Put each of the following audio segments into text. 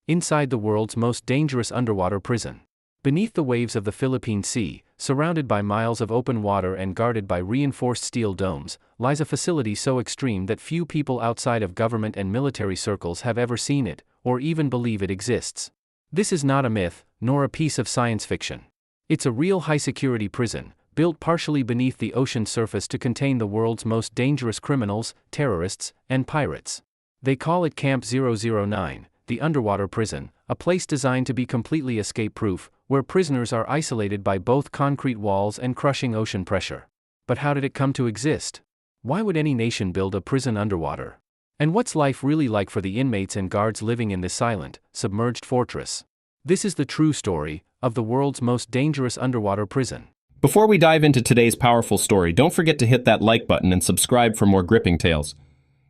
inside the world's most dangerous underwater prison. Beneath the waves of the Philippine Sea, surrounded by miles of open water and guarded by reinforced steel domes, lies a facility so extreme that few people outside of government and military circles have ever seen it, or even believe it exists. This is not a myth, nor a piece of science fiction. It's a real high-security prison, built partially beneath the ocean surface to contain the world's most dangerous criminals, terrorists, and pirates. They call it Camp 009, the underwater prison, a place designed to be completely escape-proof, where prisoners are isolated by both concrete walls and crushing ocean pressure. But how did it come to exist? Why would any nation build a prison underwater? And what's life really like for the inmates and guards living in this silent, submerged fortress? This is the true story of the world's most dangerous underwater prison. Before we dive into today's powerful story, don't forget to hit that like button and subscribe for more gripping tales.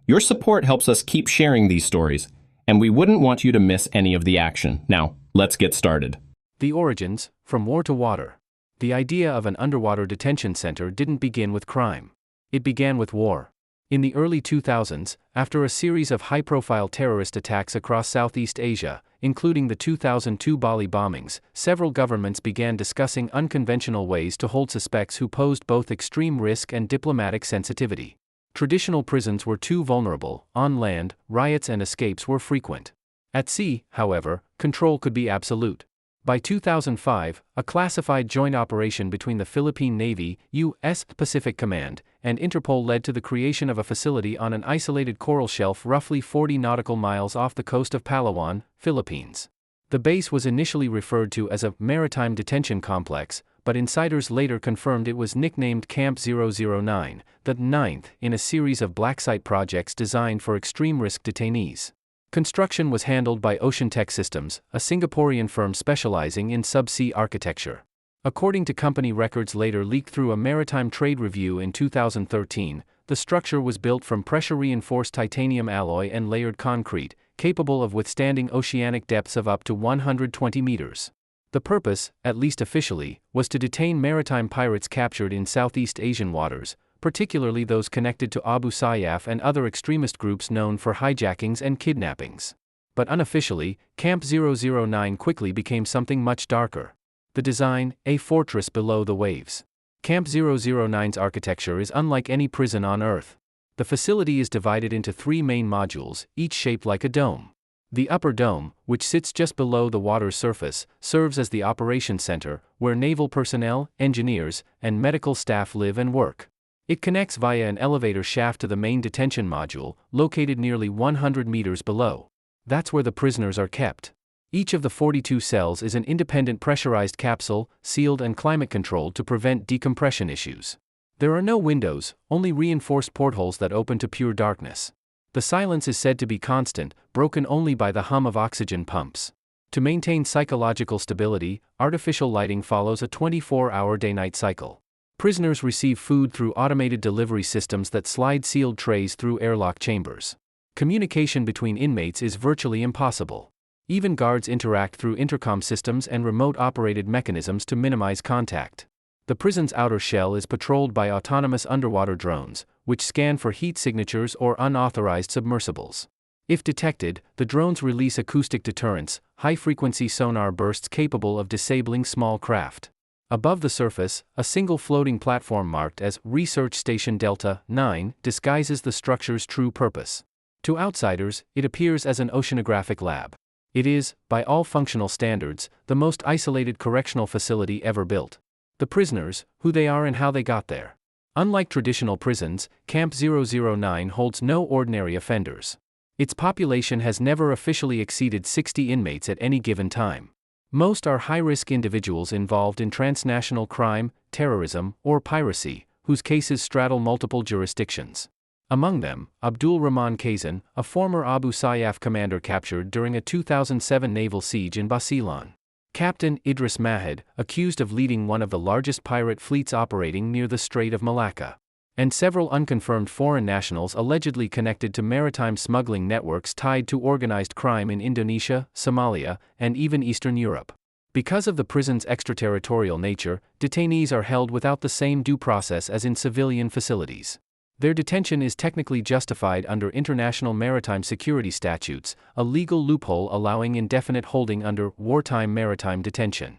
Your support helps us keep sharing these stories, and we wouldn't want you to miss any of the action. Now, let's get started. The origins, from war to water. The idea of an underwater detention center didn't begin with crime. It began with war. In the early 2000s, after a series of high-profile terrorist attacks across Southeast Asia, including the 2002 Bali bombings, several governments began discussing unconventional ways to hold suspects who posed both extreme risk and diplomatic sensitivity. Traditional prisons were too vulnerable. On land, riots and escapes were frequent. At sea, however, control could be absolute. By 2005, a classified joint operation between the Philippine Navy, U.S. Pacific Command, and Interpol led to the creation of a facility on an isolated coral shelf roughly 40 nautical miles off the coast of Palawan, Philippines. The base was initially referred to as a maritime detention complex, but insiders later confirmed it was nicknamed Camp 009, the ninth in a series of black site projects designed for extreme-risk detainees. Construction was handled by Ocean Tech Systems, a Singaporean firm specializing in subsea architecture. According to company records later leaked through a maritime trade review in 2013, the structure was built from pressure-reinforced titanium alloy and layered concrete, capable of withstanding oceanic depths of up to 120 meters. The purpose, at least officially, was to detain maritime pirates captured in Southeast Asian waters, particularly those connected to Abu Sayyaf and other extremist groups known for hijackings and kidnappings. But unofficially, Camp 009 quickly became something much darker. The design, a fortress below the waves. Camp 009's architecture is unlike any prison on Earth. The facility is divided into three main modules, each shaped like a dome. The upper dome, which sits just below the water's surface, serves as the operations center, where naval personnel, engineers, and medical staff live and work. It connects via an elevator shaft to the main detention module, located nearly 100 meters below. That's where the prisoners are kept. Each of the 42 cells is an independent pressurized capsule, sealed and climate-controlled to prevent decompression issues. There are no windows, only reinforced portholes that open to pure darkness. The silence is said to be constant, broken only by the hum of oxygen pumps. To maintain psychological stability, artificial lighting follows a 24-hour day-night cycle. Prisoners receive food through automated delivery systems that slide sealed trays through airlock chambers. Communication between inmates is virtually impossible. Even guards interact through intercom systems and remote-operated mechanisms to minimize contact. The prison's outer shell is patrolled by autonomous underwater drones, which scan for heat signatures or unauthorized submersibles. If detected, the drones release acoustic deterrents, high-frequency sonar bursts capable of disabling small craft. Above the surface, a single floating platform marked as Research Station Delta 9 disguises the structure's true purpose. To outsiders, it appears as an oceanographic lab. It is, by all functional standards, the most isolated correctional facility ever built. The prisoners, who they are and how they got there. Unlike traditional prisons, Camp 009 holds no ordinary offenders. Its population has never officially exceeded 60 inmates at any given time. Most are high-risk individuals involved in transnational crime, terrorism, or piracy, whose cases straddle multiple jurisdictions. Among them, Abdul Rahman Kazan, a former Abu Sayyaf commander captured during a 2007 naval siege in Basilan. Captain Idris Mahid, accused of leading one of the largest pirate fleets operating near the Strait of Malacca. And several unconfirmed foreign nationals allegedly connected to maritime smuggling networks tied to organized crime in Indonesia, Somalia, and even Eastern Europe. Because of the prison's extraterritorial nature, detainees are held without the same due process as in civilian facilities. Their detention is technically justified under international maritime security statutes, a legal loophole allowing indefinite holding under wartime maritime detention.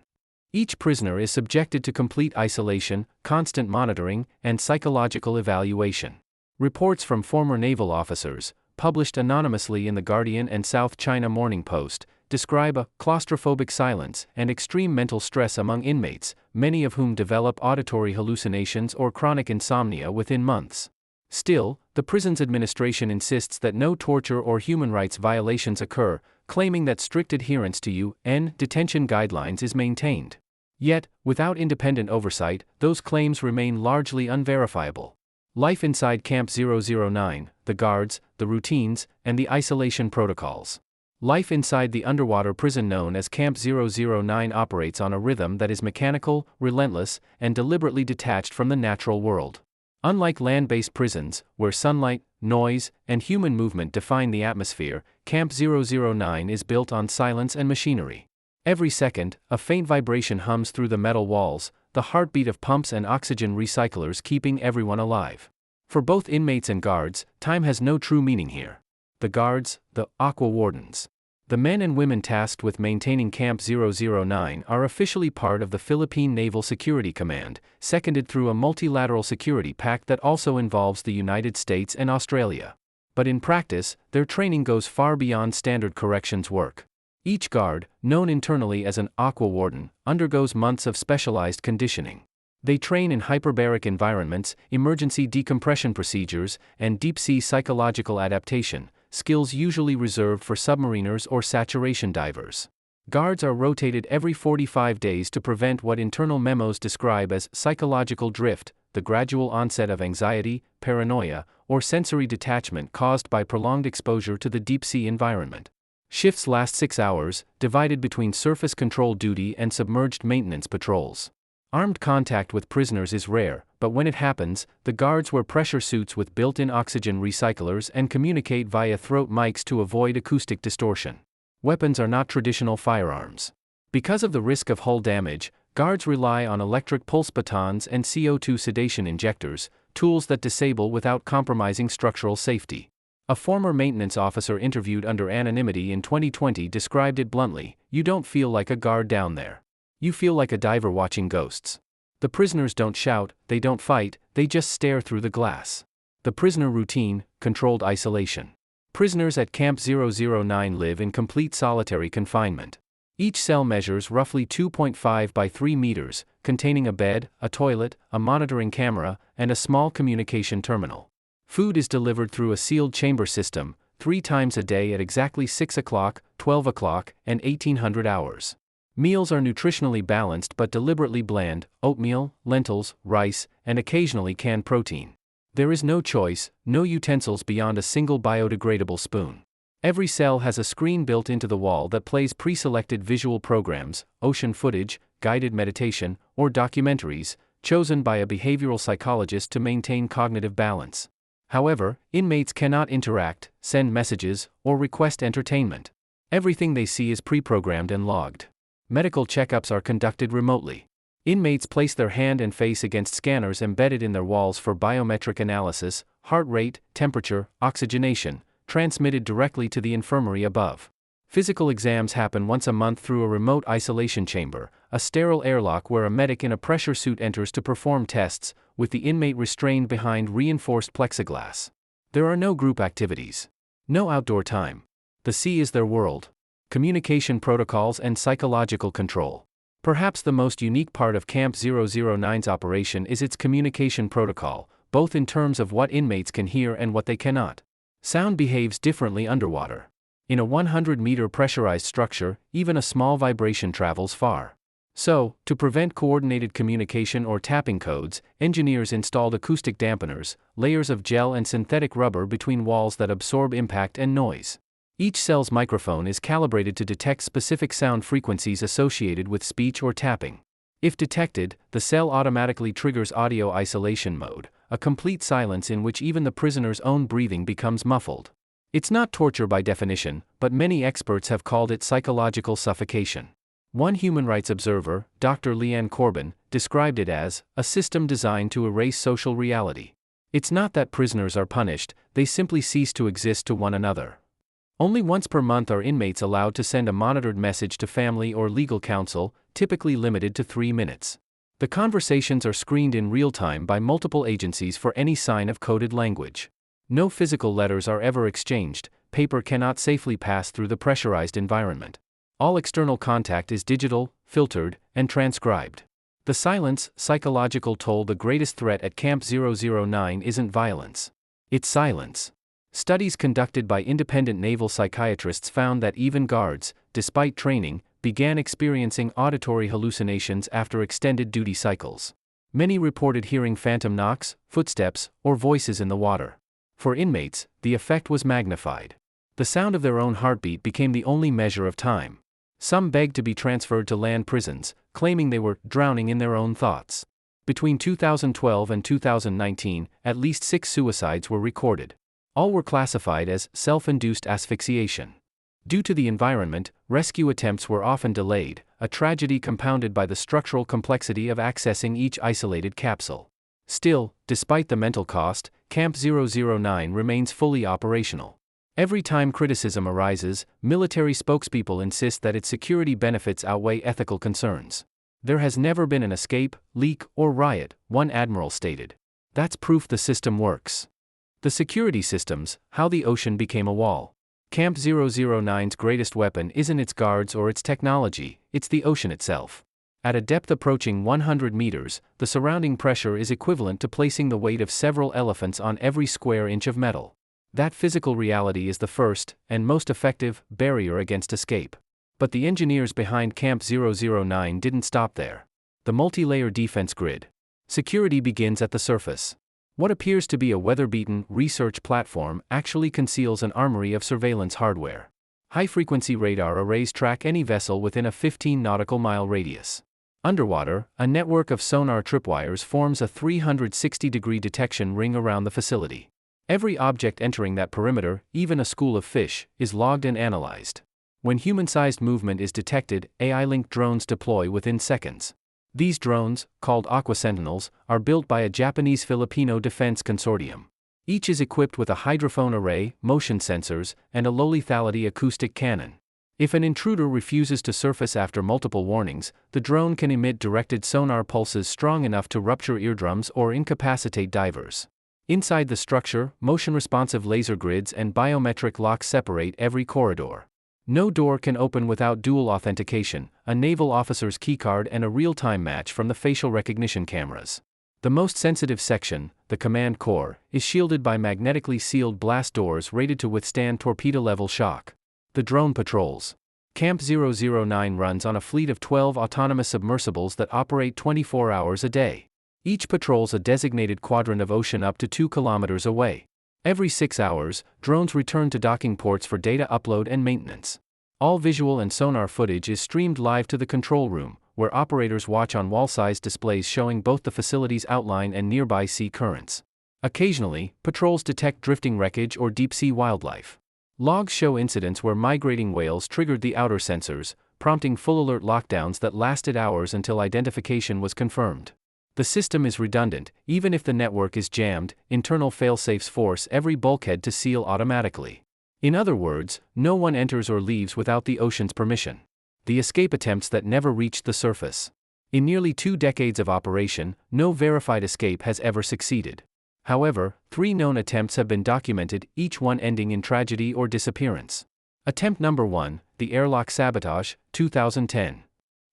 Each prisoner is subjected to complete isolation, constant monitoring, and psychological evaluation. Reports from former naval officers, published anonymously in The Guardian and South China Morning Post, describe a claustrophobic silence and extreme mental stress among inmates, many of whom develop auditory hallucinations or chronic insomnia within months. Still, the prison's administration insists that no torture or human rights violations occur, claiming that strict adherence to UN detention guidelines is maintained. Yet, without independent oversight, those claims remain largely unverifiable. Life inside Camp 009, the guards, the routines, and the isolation protocols. Life inside the underwater prison known as Camp 009 operates on a rhythm that is mechanical, relentless, and deliberately detached from the natural world. Unlike land-based prisons, where sunlight, noise, and human movement define the atmosphere, Camp 009 is built on silence and machinery. Every second, a faint vibration hums through the metal walls, the heartbeat of pumps and oxygen recyclers keeping everyone alive. For both inmates and guards, time has no true meaning here. The guards, the Aqua Wardens. The men and women tasked with maintaining Camp 009 are officially part of the Philippine Naval Security Command, seconded through a multilateral security pact that also involves the United States and Australia. But in practice, their training goes far beyond standard corrections work. Each guard, known internally as an Aqua Warden, undergoes months of specialized conditioning. They train in hyperbaric environments, emergency decompression procedures, and deep-sea psychological adaptation, skills usually reserved for submariners or saturation divers. Guards are rotated every 45 days to prevent what internal memos describe as psychological drift, the gradual onset of anxiety, paranoia, or sensory detachment caused by prolonged exposure to the deep-sea environment. Shifts last 6 hours, divided between surface control duty and submerged maintenance patrols. Armed contact with prisoners is rare, but when it happens, the guards wear pressure suits with built-in oxygen recyclers and communicate via throat mics to avoid acoustic distortion. Weapons are not traditional firearms. Because of the risk of hull damage, guards rely on electric pulse batons and CO2 sedation injectors, tools that disable without compromising structural safety. A former maintenance officer interviewed under anonymity in 2020 described it bluntly: "You don't feel like a guard down there. You feel like a diver watching ghosts. The prisoners don't shout, they don't fight, they just stare through the glass." The prisoner routine, controlled isolation. Prisoners at Camp 009 live in complete solitary confinement. Each cell measures roughly 2.5 by 3 meters, containing a bed, a toilet, a monitoring camera, and a small communication terminal. Food is delivered through a sealed chamber system, 3 times a day at exactly 6 o'clock, 12 o'clock, and 1800 hours. Meals are nutritionally balanced but deliberately bland: oatmeal, lentils, rice, and occasionally canned protein. There is no choice, no utensils beyond a single biodegradable spoon. Every cell has a screen built into the wall that plays pre-selected visual programs, ocean footage, guided meditation, or documentaries, chosen by a behavioral psychologist to maintain cognitive balance. However, inmates cannot interact, send messages, or request entertainment. Everything they see is pre-programmed and logged. Medical checkups are conducted remotely. Inmates place their hand and face against scanners embedded in their walls for biometric analysis, heart rate, temperature, oxygenation, transmitted directly to the infirmary above. Physical exams happen once a month through a remote isolation chamber, a sterile airlock where a medic in a pressure suit enters to perform tests, with the inmate restrained behind reinforced plexiglass. There are no group activities. No outdoor time. The sea is their world. Communication protocols and psychological control. Perhaps the most unique part of Camp 009's operation is its communication protocol, both in terms of what inmates can hear and what they cannot. Sound behaves differently underwater. In a 100-meter pressurized structure, even a small vibration travels far. So, to prevent coordinated communication or tapping codes, engineers installed acoustic dampeners, layers of gel and synthetic rubber between walls that absorb impact and noise. Each cell's microphone is calibrated to detect specific sound frequencies associated with speech or tapping. If detected, the cell automatically triggers audio isolation mode, a complete silence in which even the prisoner's own breathing becomes muffled. It's not torture by definition, but many experts have called it psychological suffocation. One human rights observer, Dr. Leanne Corbin, described it as a system designed to erase social reality. It's not that prisoners are punished, they simply cease to exist to one another. Only once per month are inmates allowed to send a monitored message to family or legal counsel, typically limited to 3 minutes. The conversations are screened in real time by multiple agencies for any sign of coded language. No physical letters are ever exchanged, paper cannot safely pass through the pressurized environment. All external contact is digital, filtered, and transcribed. The silence, psychological toll. The greatest threat at Camp 009 isn't violence. It's silence. Studies conducted by independent naval psychiatrists found that even guards, despite training, began experiencing auditory hallucinations after extended duty cycles. Many reported hearing phantom knocks, footsteps, or voices in the water. For inmates, the effect was magnified. The sound of their own heartbeat became the only measure of time. Some begged to be transferred to land prisons, claiming they were drowning in their own thoughts. Between 2012 and 2019, at least 6 suicides were recorded. All were classified as self-induced asphyxiation. Due to the environment, rescue attempts were often delayed, a tragedy compounded by the structural complexity of accessing each isolated capsule. Still, despite the mental cost, Camp 009 remains fully operational. Every time criticism arises, military spokespeople insist that its security benefits outweigh ethical concerns. There has never been an escape, leak, or riot, one admiral stated. That's proof the system works. The security systems, how the ocean became a wall. Camp 009's greatest weapon isn't its guards or its technology, it's the ocean itself. At a depth approaching 100 meters, the surrounding pressure is equivalent to placing the weight of several elephants on every square inch of metal. That physical reality is the first, and most effective, barrier against escape. But the engineers behind Camp 009 didn't stop there. The multi-layer defense grid. Security begins at the surface. What appears to be a weather-beaten research platform actually conceals an armory of surveillance hardware. High-frequency radar arrays track any vessel within a 15 nautical mile radius. Underwater, a network of sonar tripwires forms a 360-degree detection ring around the facility. Every object entering that perimeter, even a school of fish, is logged and analyzed. When human-sized movement is detected, AI-linked drones deploy within seconds. These drones, called Aqua Sentinels, are built by a Japanese-Filipino defense consortium. Each is equipped with a hydrophone array, motion sensors, and a low-lethality acoustic cannon. If an intruder refuses to surface after multiple warnings, the drone can emit directed sonar pulses strong enough to rupture eardrums or incapacitate divers. Inside the structure, motion-responsive laser grids and biometric locks separate every corridor. No door can open without dual authentication, a naval officer's keycard and a real-time match from the facial recognition cameras. The most sensitive section, the command core, is shielded by magnetically sealed blast doors rated to withstand torpedo-level shock. The drone patrols. Camp 009 runs on a fleet of 12 autonomous submersibles that operate 24 hours a day. Each patrols a designated quadrant of ocean up to 2 kilometers away. Every 6 hours, drones return to docking ports for data upload and maintenance. All visual and sonar footage is streamed live to the control room, where operators watch on wall-sized displays showing both the facility's outline and nearby sea currents. Occasionally, patrols detect drifting wreckage or deep-sea wildlife. Logs show incidents where migrating whales triggered the outer sensors, prompting full-alert lockdowns that lasted hours until identification was confirmed. The system is redundant, even if the network is jammed, internal failsafes force every bulkhead to seal automatically. In other words, no one enters or leaves without the ocean's permission. The escape attempts that never reached the surface. In nearly 2 decades of operation, no verified escape has ever succeeded. However, 3 known attempts have been documented, each one ending in tragedy or disappearance. Attempt number 1, the airlock sabotage, 2010.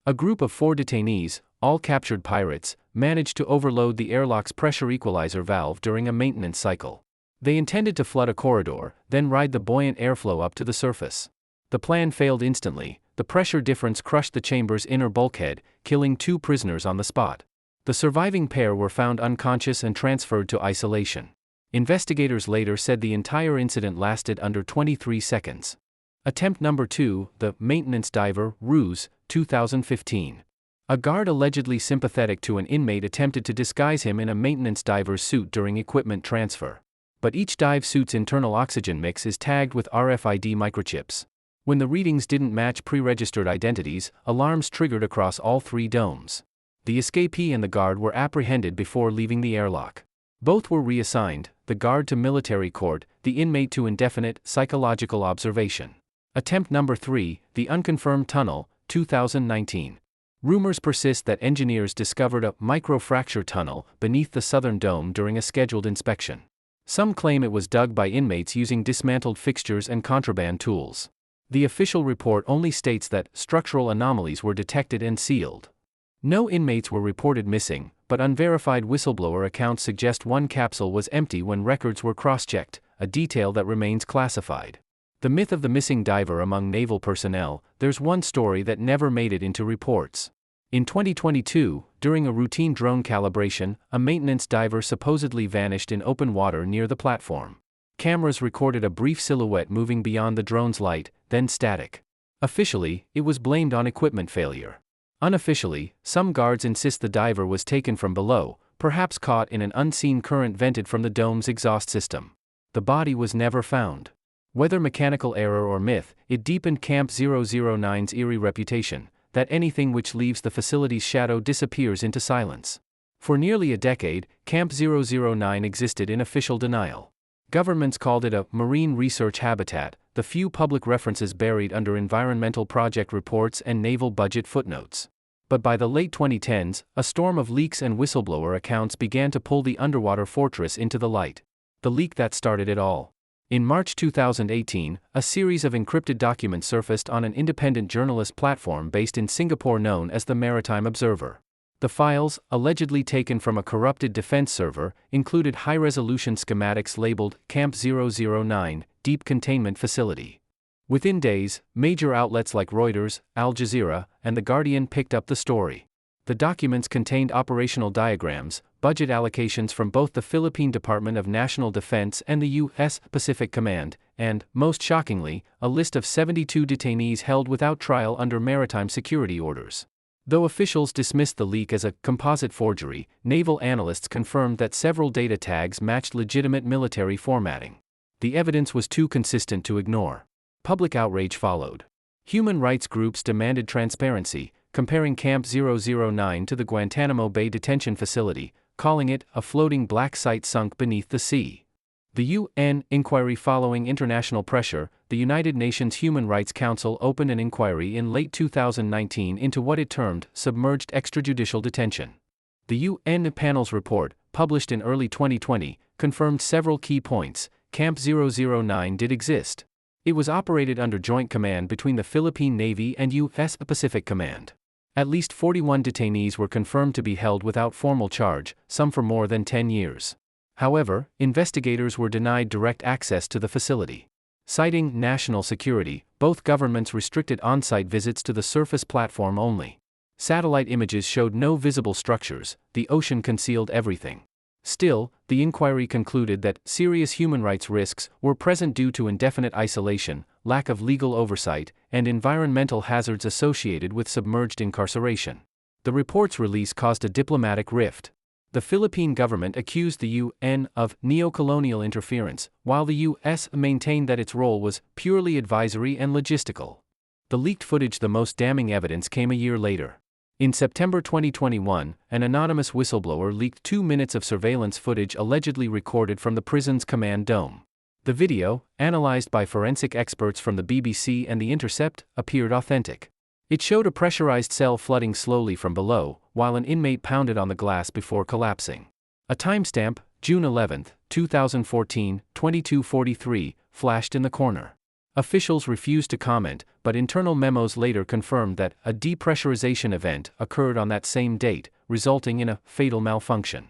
A group of 4 detainees, all captured pirates, managed to overload the airlock's pressure equalizer valve during a maintenance cycle. They intended to flood a corridor, then ride the buoyant airflow up to the surface. The plan failed instantly. The pressure difference crushed the chamber's inner bulkhead, killing 2 prisoners on the spot. The surviving pair were found unconscious and transferred to isolation. Investigators later said the entire incident lasted under 23 seconds. Attempt number 2, the maintenance diver ruse, 2015. A guard allegedly sympathetic to an inmate attempted to disguise him in a maintenance diver's suit during equipment transfer. But each dive suit's internal oxygen mix is tagged with RFID microchips. When the readings didn't match pre-registered identities, alarms triggered across all 3 domes. The escapee and the guard were apprehended before leaving the airlock. Both were reassigned, the guard to military court, the inmate to indefinite psychological observation. Attempt number 3, the unconfirmed tunnel, 2019. Rumors persist that engineers discovered a microfracture tunnel beneath the southern dome during a scheduled inspection. Some claim it was dug by inmates using dismantled fixtures and contraband tools. The official report only states that structural anomalies were detected and sealed. No inmates were reported missing, but unverified whistleblower accounts suggest one capsule was empty when records were cross-checked, a detail that remains classified. The myth of the missing diver among naval personnel, there's one story that never made it into reports. In 2022, during a routine drone calibration, a maintenance diver supposedly vanished in open water near the platform. Cameras recorded a brief silhouette moving beyond the drone's light, then static. Officially, it was blamed on equipment failure. Unofficially, some guards insist the diver was taken from below, perhaps caught in an unseen current vented from the dome's exhaust system. The body was never found. Whether mechanical error or myth, it deepened Camp 009's eerie reputation, that anything which leaves the facility's shadow disappears into silence. For nearly a decade, Camp 009 existed in official denial. Governments called it a marine research habitat, the few public references buried under environmental project reports and naval budget footnotes. But by the late 2010s, a storm of leaks and whistleblower accounts began to pull the underwater fortress into the light. The leak that started it all. In March 2018, a series of encrypted documents surfaced on an independent journalist platform based in Singapore known as the Maritime Observer. The files, allegedly taken from a corrupted defense server, included high-resolution schematics labeled Camp 009, Deep Containment Facility. Within days, major outlets like Reuters, Al Jazeera, and The Guardian picked up the story. The documents contained operational diagrams, budget allocations from both the Philippine Department of National Defense and the U.S. Pacific Command, and, most shockingly, a list of 72 detainees held without trial under maritime security orders. Though officials dismissed the leak as a composite forgery, naval analysts confirmed that several data tags matched legitimate military formatting. The evidence was too consistent to ignore. Public outrage followed. Human rights groups demanded transparency, comparing Camp 009 to the Guantanamo Bay detention facility, calling it a floating black site sunk beneath the sea. The UN inquiry following international pressure, the United Nations Human Rights Council opened an inquiry in late 2019 into what it termed submerged extrajudicial detention. The UN panel's report, published in early 2020, confirmed several key points. Camp 009 did exist. It was operated under joint command between the Philippine Navy and U.S. Pacific Command. At least 41 detainees were confirmed to be held without formal charge, some for more than 10 years. However, investigators were denied direct access to the facility. Citing national security, both governments restricted on-site visits to the surface platform only. Satellite images showed no visible structures, the ocean concealed everything. Still, the inquiry concluded that serious human rights risks were present due to indefinite isolation, lack of legal oversight, and environmental hazards associated with submerged incarceration. The report's release caused a diplomatic rift. The Philippine government accused the UN of neo-colonial interference, while the U.S. maintained that its role was purely advisory and logistical. The leaked footage, the most damning evidence, came a year later. In September 2021, an anonymous whistleblower leaked 2 minutes of surveillance footage allegedly recorded from the prison's command dome. The video, analyzed by forensic experts from the BBC and The Intercept, appeared authentic. It showed a pressurized cell flooding slowly from below, while an inmate pounded on the glass before collapsing. A timestamp, June 11, 2014, 22:43, flashed in the corner. Officials refused to comment, but internal memos later confirmed that a depressurization event occurred on that same date, resulting in a fatal malfunction.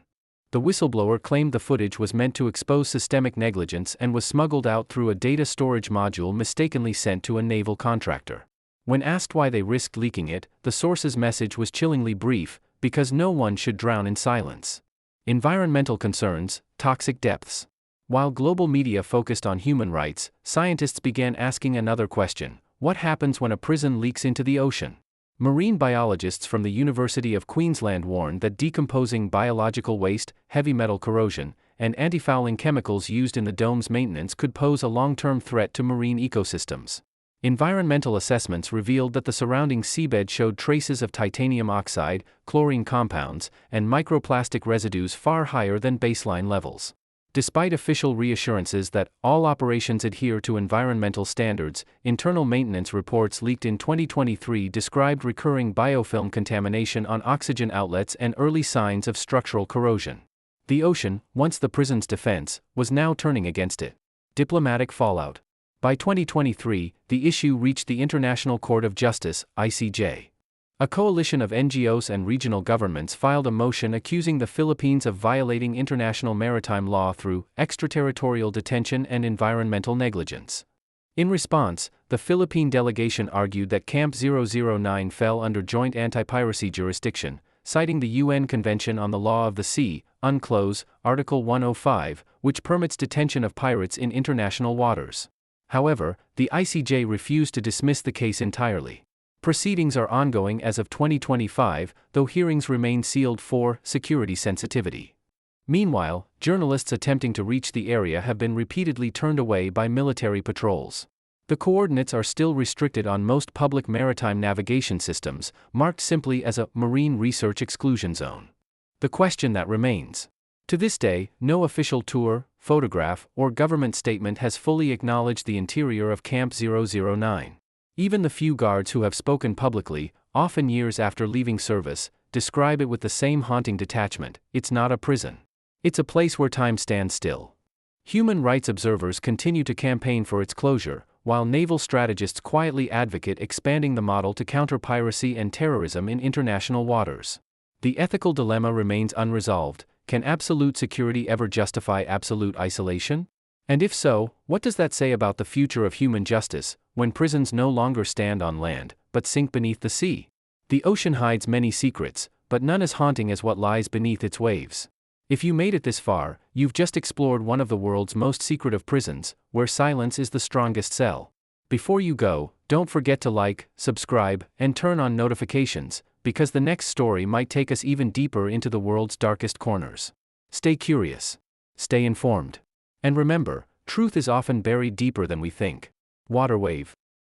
The whistleblower claimed the footage was meant to expose systemic negligence and was smuggled out through a data storage module mistakenly sent to a naval contractor. When asked why they risked leaking it, the source's message was chillingly brief: because no one should drown in silence. Environmental concerns, toxic depths. While global media focused on human rights, scientists began asking another question: what happens when a prison leaks into the ocean? Marine biologists from the University of Queensland warned that decomposing biological waste, heavy metal corrosion, and antifouling chemicals used in the dome's maintenance could pose a long-term threat to marine ecosystems. Environmental assessments revealed that the surrounding seabed showed traces of titanium oxide, chlorine compounds, and microplastic residues far higher than baseline levels. Despite official reassurances that all operations adhere to environmental standards, internal maintenance reports leaked in 2023 described recurring biofilm contamination on oxygen outlets and early signs of structural corrosion. The ocean, once the prison's defense, was now turning against it. Diplomatic fallout. By 2023, the issue reached the International Court of Justice, I.C.J. A coalition of NGOs and regional governments filed a motion accusing the Philippines of violating international maritime law through extraterritorial detention and environmental negligence. In response, the Philippine delegation argued that Camp 009 fell under joint anti-piracy jurisdiction, citing the UN Convention on the Law of the Sea, UNCLOS, Article 105, which permits detention of pirates in international waters. However, the I.C.J. refused to dismiss the case entirely. Proceedings are ongoing as of 2025, though hearings remain sealed for security sensitivity. Meanwhile, journalists attempting to reach the area have been repeatedly turned away by military patrols. The coordinates are still restricted on most public maritime navigation systems, marked simply as a marine research exclusion zone. The question that remains. To this day, no official tour, photograph, or government statement has fully acknowledged the interior of Camp 009. Even the few guards who have spoken publicly, often years after leaving service, describe it with the same haunting detachment. It's not a prison. It's a place where time stands still. Human rights observers continue to campaign for its closure, while naval strategists quietly advocate expanding the model to counter piracy and terrorism in international waters. The ethical dilemma remains unresolved. Can absolute security ever justify absolute isolation? And if so, what does that say about the future of human justice, when prisons no longer stand on land, but sink beneath the sea? The ocean hides many secrets, but none as haunting as what lies beneath its waves. If you made it this far, you've just explored one of the world's most secretive prisons, where silence is the strongest cell. Before you go, don't forget to like, subscribe, and turn on notifications, because the next story might take us even deeper into the world's darkest corners. Stay curious. Stay informed. And remember, truth is often buried deeper than we think. Waterwave.